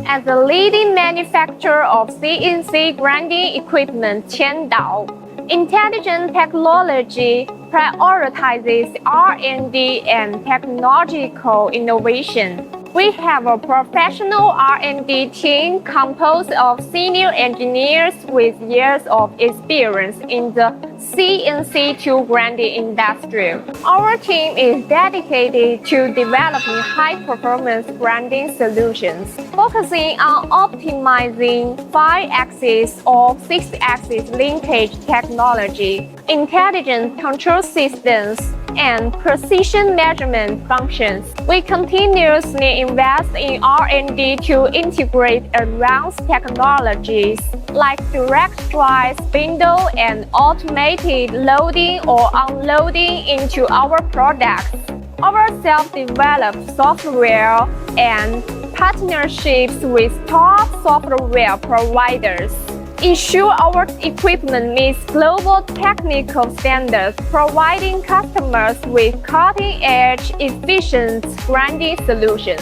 As the leading manufacturer of CNC grinding equipment, Qiandao, intelligent technology prioritizes R&D and technological innovation. We have a professional R&D team composed of senior engineers with years of experience in the CNC tool grinding industry. Our team is dedicated to developing high-performance grinding solutions, focusing on optimizing 5-axis or 6-axis linkage technology, intelligent control systems, and precision measurement functions. We continuously invest in R&D to integrate advanced technologies like direct drive spindle and automated loading or unloading into our products. Our self-developed software and partnerships with top software providers ensure our equipment meets global technical standards, providing customers with cutting-edge, efficient grinding solutions.